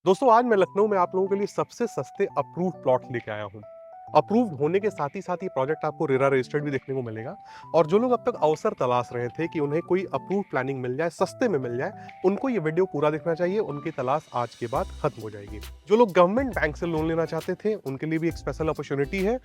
दोस्तों आज मैं लखनऊ में आप लोगों के लिए सबसे सस्ते अप्रूव्ड प्लॉट लेके आया हूँ। अप्रूव्ड होने के साथ ही प्रोजेक्ट आपको रेरा रजिस्टर्ड भी देखने को मिलेगा। और जो लोग अब तक अवसर तलाश रहे थे कि उन्हें कोई अप्रूव्ड प्लानिंग मिल जाए, सस्ते में मिल जाए, उनको ये वीडियो पूरा देखना चाहिए। उनकी तलाश आज के बाद खत्म हो जाएगी। जो लोग गवर्नमेंट बैंक से लोन लेना चाहते थे उनके लिए भी एक स्पेशल अपॉर्चुनिटी है।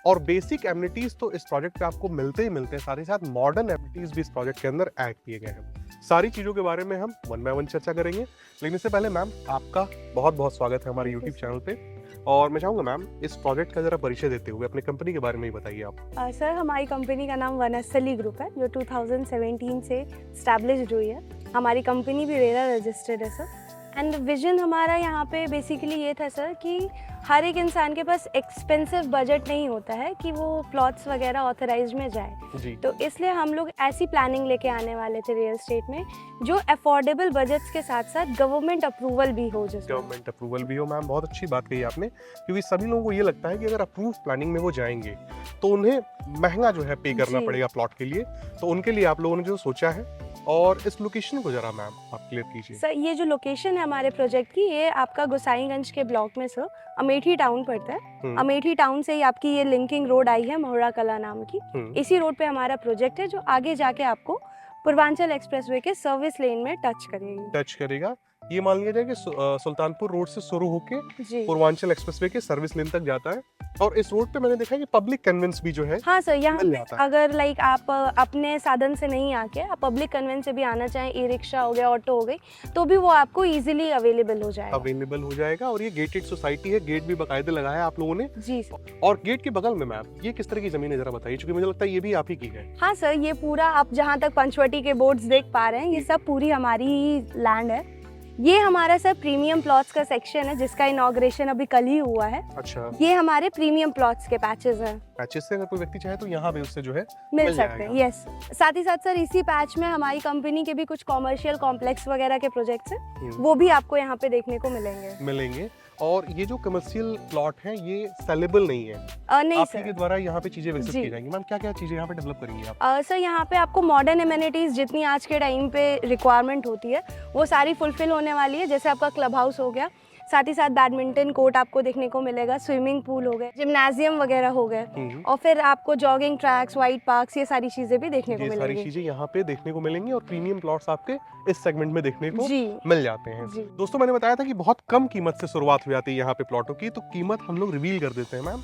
और बेसिक एमिनिटीज तो इस प्रोजेक्ट पे आपको मिलते ही मिलते हैं, साथ ही साथ मॉडर्न एमिनिटीज भी इस प्रोजेक्ट के अंदर ऐड किए गए हैं। सारी चीजों के बारे में हम वन बाय वन चर्चा करेंगे, लेकिन इससे पहले मैम आपका बहुत बहुत स्वागत है हमारे यूट्यूब चैनल पे। और मैं चाहूंगा मैम इस प्रोजेक्ट का जरा परिचय देते हुए अपने कंपनी के बारे में ही बताइए आप। सर हमारी कंपनी का नाम वनस्थली ग्रुप है जो 2017 से स्टैब्लिश्ड हुई है। हमारी कंपनी भी रेरा रजिस्टर्ड है सर। एंड विजन हमारा यहाँ पे बेसिकली ये था सर कि हर एक इंसान के पास एक्सपेंसिव बजट नहीं होता है कि वो प्लॉट्स वगैरह ऑथराइज में जाए जी। तो इसलिए हम लोग ऐसी प्लानिंग लेके आने वाले थे रियल एस्टेट में जो अफोर्डेबल बजट्स के साथ साथ गवर्नमेंट अप्रूवल भी हो। जैसे गवर्नमेंट अप्रूवल भी हो मैम, बहुत अच्छी बात कही आपने, क्योंकि सभी लोगों को ये लगता है कि अगर अप्रूव प्लानिंग में वो जाएंगे तो उन्हें महंगा जो है पे करना पड़ेगा प्लॉट के लिए। तो उनके लिए आप लोगों ने जो सोचा है, और इस लोकेशन को जरा मैम आप क्लियर कीजिए। सर ये जो लोकेशन है हमारे प्रोजेक्ट की, ये आपका गोसाईगंज के ब्लॉक में सर अमेठी टाउन पड़ता है। अमेठी टाउन से ही आपकी ये लिंकिंग रोड आई है मोहरा कला नाम की। इसी रोड पे हमारा प्रोजेक्ट है जो आगे जाके आपको पूर्वांचल एक्सप्रेसवे के सर्विस लेन में टच करेगा। ये मान लिया जाए कि सुल्तानपुर रोड से शुरू होकर पूर्वांचल एक्सप्रेसवे के सर्विस लेन तक जाता है। और इस रोड पे मैंने देखा है कि पब्लिक कन्वेंस भी जो है हाँ सर, यहाँ अगर लाइक आप अपने साधन से नहीं आके आप पब्लिक कन्वेंस से भी आना चाहें, ई रिक्शा हो गया, ऑटो हो गई, तो भी वो आपको इजीली अवेलेबल हो जाएगा। और ये गेटेड सोसाइटी है, गेट भी बाकायदे लगाया आप लोगों ने। जी सर। और गेट के बगल में मैम ये किस तरह की जमीन है जरा बताइए, क्योंकि मुझे लगता है ये भी आप ही की है। हाँ सर, ये पूरा आप जहाँ तक पंचवटी के बोर्ड्स देख पा रहे हैं ये सब पूरी हमारी ही लैंड है। ये हमारा सर प्रीमियम प्लॉट्स का सेक्शन है जिसका इनॉग्रेशन अभी कल ही हुआ है। अच्छा। ये हमारे प्रीमियम प्लॉट्स के पैचेस हैं। पैचेस से अगर कोई व्यक्ति चाहे तो यहाँ भी उससे जो है मिल सकते हैं। यस। साथ ही साथ सर इसी पैच में हमारी कंपनी के भी कुछ कॉमर्शियल कॉम्प्लेक्स वगैरह के प्रोजेक्ट्स हैं, वो भी आपको यहाँ पे देखने को मिलेंगे। और ये जो कमर्शियल प्लॉट है ये सेलेबल नहीं है। नहीं आप सर, के द्वारा यहाँ पे चीजें विकसित की जाएंगी। मैम क्या क्या चीजें यहाँ पे डेवलप करेंगी आप? सर यहाँ पे आपको मॉडर्न एमिनिटीज जितनी आज के टाइम पे रिक्वायरमेंट होती है वो सारी फुलफिल होने वाली है। जैसे आपका क्लब हाउस हो गया, साथ ही साथ बैडमिंटन कोर्ट आपको देखने को मिलेगा, स्विमिंग पूल हो गए, जिम्नाजियम वगैरह हो गए, और फिर आपको जॉगिंग ट्रैक्स, वाइट पार्क्स, ये सारी चीजें भी देखने को मिलेंगी। सारी चीजें यहाँ पे देखने को मिलेंगी और प्रीमियम प्लॉट्स आपके इस सेगमेंट में देखने को मिल जाते हैं। दोस्तों मैंने बताया था कि बहुत कम कीमत से शुरुआत हो जाती है यहाँ पे प्लॉटों की, तो कीमत हम लोग रिवील कर देते हैं मैम।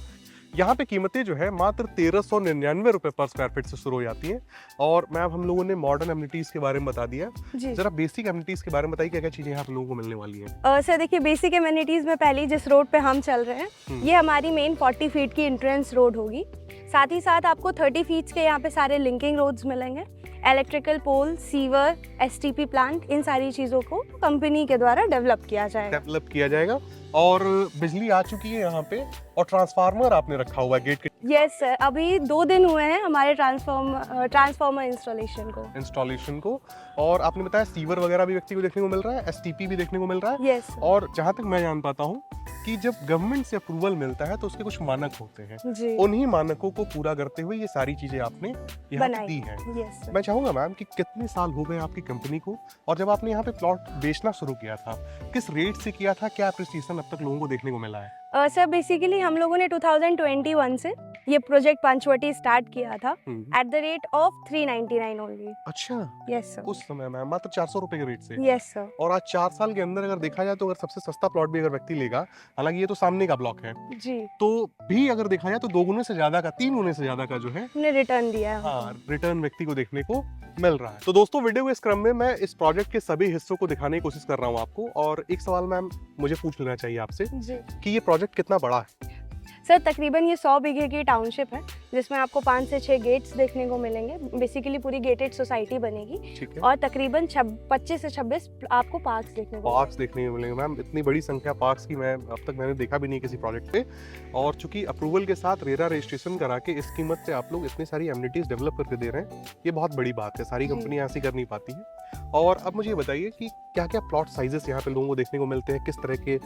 यहाँ पे कीमतें जो है मात्र 1399 रुपए पर स्क्वायर फीट से शुरू हो जाती है। और मैम हम लोगों ने मॉडर्न एमिनिटीज के बारे में बता दिया, जरा बेसिक एमिनिटीज के बारे में बताइए क्या क्या चीजें यहाँ पे लोगों को मिलने वाली है। सर देखिए, बेसिक एमिनिटीज में पहली जिस रोड पे हम चल रहे हैं ये हमारी मेन 40 फीट की एंट्रेंस रोड होगी। साथ ही साथ आपको 30 फीट के यहाँ पे सारे लिंकिंग रोड्स मिलेंगे, electrical pole, sewer, STP plant, इन सारी चीजों को कंपनी के द्वारा डेवलप किया जाएगा। और बिजली आ चुकी है यहाँ पे, और ट्रांसफार्मर आपने रखा हुआ है गेट के। यस सर, अभी 2 दिन हुए हैं हमारे ट्रांसफार्मर इंस्टॉलेशन को। और आपने बताया सीवर वगैरह भी व्यक्ति को देखने को मिल रहा है, एसटीपी भी देखने को मिल रहा है। यस। और जहाँ तक मैं जान पाता हूँ कि जब गवर्नमेंट से अप्रूवल मिलता है तो उसके कुछ मानक होते हैं, उन्हीं मानकों को पूरा करते हुए ये सारी चीजें आपने यहाँ पे दी हैं। मैं चाहूंगा मैम कि कितने साल हो गए आपकी कंपनी को, और जब आपने यहाँ पे प्लॉट बेचना शुरू किया था किस रेट से किया था, क्या अप्रिसिएशन अब तक लोगों को देखने को मिला है? सर बेसिकली हम लोगों ने 2021 से ये प्रोजेक्ट पंचवटी स्टार्ट किया था at the rate of 399 only. अच्छा। Yes sir. उस समय में मात्र 400 रुपए के रेट से। Yes sir. और आज 4 साल के अंदर अगर देखा जाए तो अगर सबसे सस्ता प्लॉट भी अगर व्यक्ति लेगा, हालांकि ये तो सामने का ब्लॉक है जी, तो भी अगर देखा जाए तो 2 गुने से ज्यादा का, 3 गुने से ज्यादा का जो है हमने रिटर्न दिया है। हाँ, रिटर्न व्यक्ति को देखने को मिल रहा है। तो दोस्तों वीडियो के इस क्रम में मैं इस प्रोजेक्ट के सभी हिस्सों को दिखाने की कोशिश कर रहा हूँ आपको। और एक सवाल मैम मुझे पूछ लेना चाहिए आपसे कि ये प्रोजेक्ट कितना बड़ा है? सर तकरीबन ये 100 बीघे की टाउनशिप है जिसमें आपको 5 से 6 गेट्स देखने को मिलेंगे। बेसिकली पूरी गेटेड सोसाइटी बनेगी और तकरीबन 25 से 26 आपको पार्क्स देखने को मिलेंगे। मैम इतनी बड़ी संख्या पार्क्स की मैं अब तक मैंने देखा भी नहीं किसी प्रोजेक्ट पे। और चूंकि अप्रूवल के साथ रेरा रजिस्ट्रेशन करा के इस कीमत पे आप लोग इतनी सारी एमिनिटीज डेवलप करके दे रहे हैं, ये बहुत बड़ी बात है, सारी कंपनियां ऐसी कर नहीं पाती है। और अब मुझे बताइए कि क्या क्या प्लॉट साइजेस यहाँ पे लोगों को देखने को मिलते हैं, किस तरह के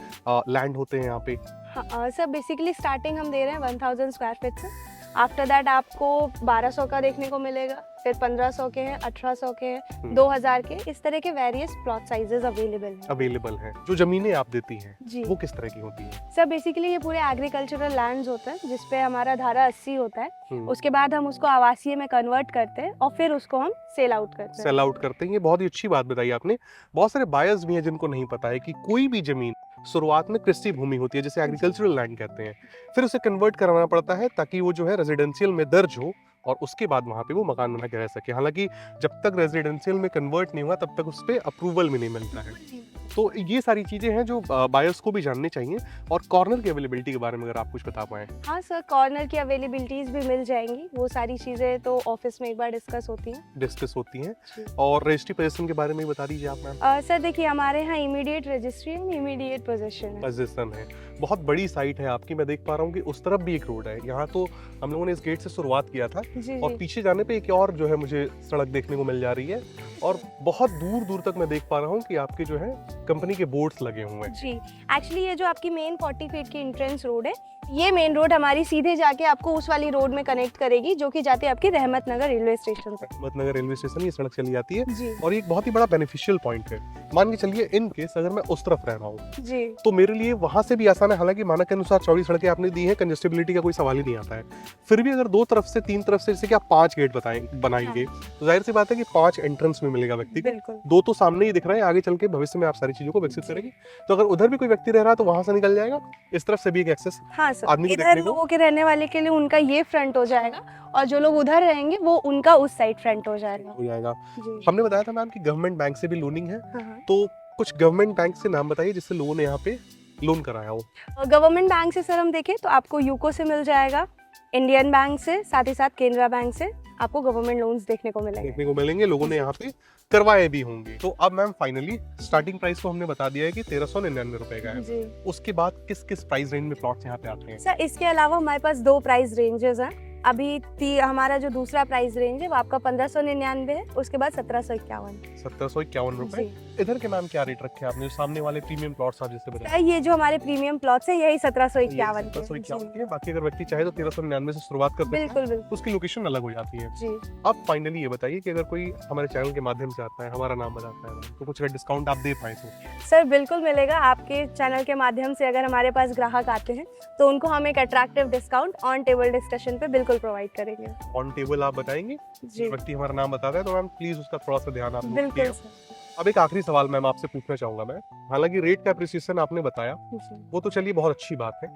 लैंड होते हैं यहाँ पे? हाँ सर, बेसिकली स्टार्टिंग हम दे रहे हैं 1000 स्क्वायर फीट से। आफ्टर दैट आपको 1200 का देखने को मिलेगा, फिर 1500 के हैं, 1800 के हैं, हम्म। 2000 के, इस तरह के वेरियस प्लॉट साइजेस अवेलेबल हैं। अवेलेबल है। जो जमीनें आप देती हैं जी वो किस तरह की होती हैं? सर, बेसिकली ये पूरे एग्रीकल्चरल लैंड्स होते हैं जिसपे हमारा धारा 80 होता है। हम्म। उसके बाद हम उसको आवासीय में कन्वर्ट करते हैं और फिर उसको हम सेल आउट करते हैं। सेल आउट करते हैं, ये बहुत ही अच्छी बात बताई आपने। बहुत सारे बायर्स भी हैं जिनको नहीं पता है कि कोई भी जमीन शुरुआत में कृषि भूमि होती है, जिसे एग्रीकल्चरल लैंड कहते हैं, फिर उसे कन्वर्ट कराना पड़ता है ताकि वो जो है रेजिडेंशियल में दर्ज हो और उसके बाद वहाँ पे वो मकान बना के रह सके। हालांकि जब तक रेजिडेंशियल में कन्वर्ट नहीं हुआ तब तक उस पर अप्रूवल भी नहीं मिलता है। तो ये सारी चीजें हैं जो बायर्स को भी जाननी चाहिए। और कॉर्नर की अवेलेबिलिटी के बारे में अगर आप कुछ बता पाएं। हाँ सर, कॉर्नर की अवेलेबिलिटीज भी मिल जाएंगी। वो सारी चीज़ें तो ऑफिस में एक बार डिस्कस होती हैं। डिस्कस होती हैं। और रजिस्ट्री पोजीशन के बारे में भी बता दीजिए आप मैम। सर देखिए, हमारे यहाँ immediate registry and immediate position है। पोजीशन है। बहुत बड़ी साइट है आपकी, मैं देख पा रहा हूँ कि उस तरफ भी एक रोड है। यहाँ तो हम लोगों ने इस गेट से शुरुआत किया था जी और जी पीछे जाने पे एक और जो है मुझे सड़क देखने को मिल जा रही है और बहुत दूर दूर तक मैं देख पा रहा हूँ कि आपके जो है कंपनी के बोर्ड्स लगे हुए हैं। जी। एक्चुअली ये जो आपकी मेन 40 फीट की एंट्रेंस रोड है, ये मेन रोड हमारी सीधे जाके आपको उस वाली रोड में कनेक्ट करेगी जो कि जाती है आपकी रहमत नगर रेलवे स्टेशन से। अहमदनगर रेलवे स्टेशन ये सड़क चली जाती है जी और ये एक बहुत ही बड़ा बेनिफिशियल पॉइंट है। मान के चलिए इन केस अगर मैं उस तरफ रह रहा हूँ जी तो मेरे लिए वहां से भी आसान है। हालांकि मानक के अनुसार चौड़ी सड़कें आपने दी हैं, कंजेस्टिबिलिटी का कोई सवाल ही नहीं आता है। फिर भी अगर दो तरफ से तीन तरफ से जैसे कि आप 5 गेट बनाएंगे तो जाहिर सी बात है कि 5 एंट्रेंस में मिलेगा व्यक्ति को। बिल्कुल। 2 तो सामने ही दिख रहे हैं, आगे चल के भविष्य में आप सारी चीजों को विकसित करेंगे। तो अगर उधर भी कोई व्यक्ति रह रहा है तो वहां से निकल जाएगा, इस तरफ से भी एक एक्सेस हाँ सर, आदमी को इधर देखने को लोगों के रहने वाले के लिए उनका ये फ्रंट हो जाएगा और जो लोग उधर रहेंगे वो उनका उस साइड फ्रंट हो जाएगा। हो जाएगा। जी हमने बताया था मैम कि गवर्नमेंट बैंक से भी लोनिंग है, हाँ हाँ। तो कुछ गवर्नमेंट बैंक से नाम बताइए जिससे लोगों ने यहाँ पे लोन कराया हो। गवर्नमेंट बैंक से सर हम देखें तो आपको यूको से मिल जाएगा, इंडियन बैंक से, साथ ही साथ केनरा बैंक से आपको गवर्नमेंट लोन्स देखने को मिलेंगे। देखने को मिलेंगे, लोगों ने यहाँ पे करवाए भी होंगे। तो अब मैम फाइनली स्टार्टिंग प्राइस को हमने बता दिया है कि 1399 रुपए का है। जी उसके बाद किस किस प्राइस रेंज में प्लॉट्स यहाँ पे आते हैं? सर, इसके अलावा हमारे पास 2 प्राइस रेंजेस हैं। अभी हमारा जो दूसरा प्राइस रेंज है वो आपका 1599 है, उसके बाद 1751। 1751 रुपए। इधर के मैम क्या रेट रखे हैं आपने, जो सामने वाले प्रीमियम प्लॉट्स आप जैसे बताए? ये जो हमारे प्रीमियम प्लॉट्स है यही 1751 के। 1751 के। बाकी अगर व्यक्ति चाहे तो 1399 से शुरुआत कर सकते हैं, बिल्कुल बिल्कुल उसकी लोकेशन अलग हो जाती है। जी। अब फाइनली ये बताइए कि अगर कोई हमारे चैनल के माध्यम से आता है, हमारा नाम बताता है, तो कुछ अगर डिस्काउंट आप दे पाए तो? सर बिल्कुल मिलेगा। आपके चैनल के माध्यम से अगर हमारे पास ग्राहक आते हैं तो उनको हम एक attractive discount on table discussion पे बिल्कुल प्रोवाइड करेंगे। ऑन टेबल आप बताएंगे? जी व्यक्ति हमारा नाम बताता है तो मैम प्लीज उसका थोड़ा सा ध्यान आप लोग बिल्कुल रखिए। सर। अब एक आखिरी सवाल मैम आपसे पूछना चाहूंगा मैं। हालांकि रेट का एप्रिसिएशन आपने बताया, जी वो तो चलिए बहुत अच्छी बात है,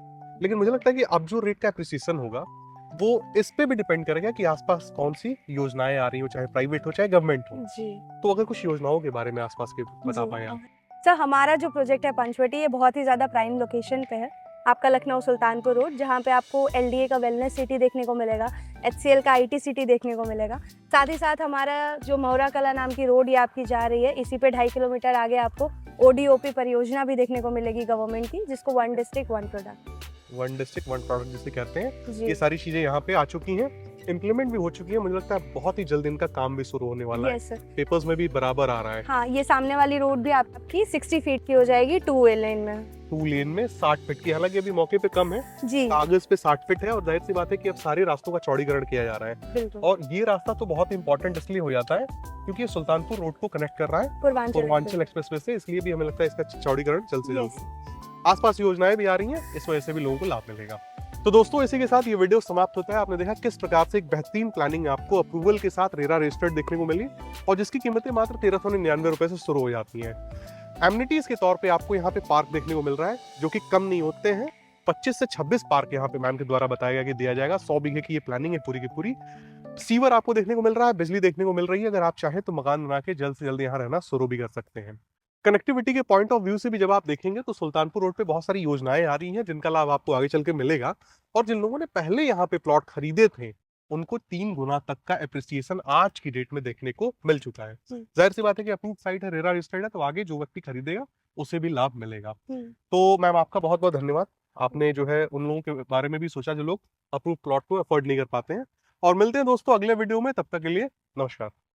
लेकिन मुझे लगता है कि अब जो रेट का एप्रिसिएशन होगा वो इस पे भी डिपेंड करेगा कि आसपास कौन सी योजनाएं आ रही हो, चाहे प्राइवेट हो चाहे गवर्नमेंट हो। जी तो अगर कुछ योजनाओं के बारे में आसपास के बता जी। पाए आप। सर हमारा जो प्रोजेक्ट है पंचवटी, ये बहुत ही ज़्यादा प्राइम लोकेशन पे है। आपका लखनऊ सुल्तानपुर रोड, जहाँ पे आपको एलडीए का वेलनेस सिटी देखने को मिलेगा, एचसीएल का आईटी सिटी देखने को मिलेगा। साथ ही साथ हमारा जो मौरा कला नाम की रोड ये आपकी जा रही है, इसी पे 2.5 किलोमीटर आगे आपको ओडीओपी परियोजना भी देखने को मिलेगी गवर्नमेंट की, जिसको 1 डिस्ट्रिक्ट 1 प्रोडक्ट, 1 डिस्ट्रिक्ट 1 प्रोडक्ट जिसे कहते हैं, ये जी सारी चीजें यहाँ पे आ चुकी हैं, इम्प्लीमेंट भी हो चुकी है। मुझे लगता है बहुत ही जल्द इनका काम भी शुरू होने वाला है, यस सर। पेपर्स में भी बराबर आ रहा है। हाँ, ये सामने वाली रोड भी आपकी 60 फीट की हो जाएगी 2 लेन में। 2 लेन में 60 फीट की, हालांकि अभी मौके पे कम है, जी कागज पे 60 फीट है और जाहिर सी बात है कि अब सारे रास्तों का चौड़ीकरण किया जा रहा है। बिल्कुल। और ये रास्ता तो बहुत इंपॉर्टेंट इसलिए हो जाता है क्योंकि ये सुल्तानपुर रोड को कनेक्ट कर रहा है पूर्वांचल एक्सप्रेसवे से, इसलिए भी हमें लगता है इसका चौड़ीकरण जल्द से Yes. जल्द। आसपास योजनाएं भी आ रही हैं, इस वजह से भी लोगों को लाभ मिलेगा। तो दोस्तों इसी के साथ ये वीडियो समाप्त होता है। आपने देखा किस प्रकार से एक बेहतरीन प्लानिंग आपको अप्रूवल के साथ रेरा रजिस्टर्ड देखने को मिली और जिसकी कीमतें मात्र 1399 रुपए से शुरू हो जाती हैं। एमिनिटीज के तौर पे आपको यहाँ पे पार्क देखने को मिल रहा है जो कि कम नहीं होते हैं। 25 से 26 पार्क यहाँ पे मैम के द्वारा बताया गया कि दिया जाएगा। 100 बीघे की ये प्लानिंग है पूरी की पूरी। सीवर आपको देखने को मिल रहा है, बिजली देखने को मिल रही है। अगर आप चाहें तो मकान बना के जल्द से जल्द यहाँ रहना शुरू भी कर सकते हैं। कनेक्टिविटी के पॉइंट ऑफ व्यू से भी जब आप देखेंगे तो सुल्तानपुर रोड पे बहुत सारी योजनाएं आ रही हैं जिनका लाभ आपको आगे चल के मिलेगा। और जिन लोगों ने पहले यहाँ पे प्लॉट खरीदे थे उनको 3 गुना तक का एप्रिसिएशन आज की डेट में देखने को मिल चुका है। जाहिर सी बात है कि अप्रूव साइट है, रेरा रजिस्टर्ड है, तो आगे जो व्यक्ति खरीदेगा उसे भी लाभ मिलेगा। तो मैम आपका बहुत बहुत धन्यवाद। आपने जो है उन लोगों के बारे में भी सोचा जो लोग अप्रूव प्लॉट को अफोर्ड नहीं कर पाते हैं। और मिलते हैं दोस्तों अगले वीडियो में, तब तक के लिए नमस्कार।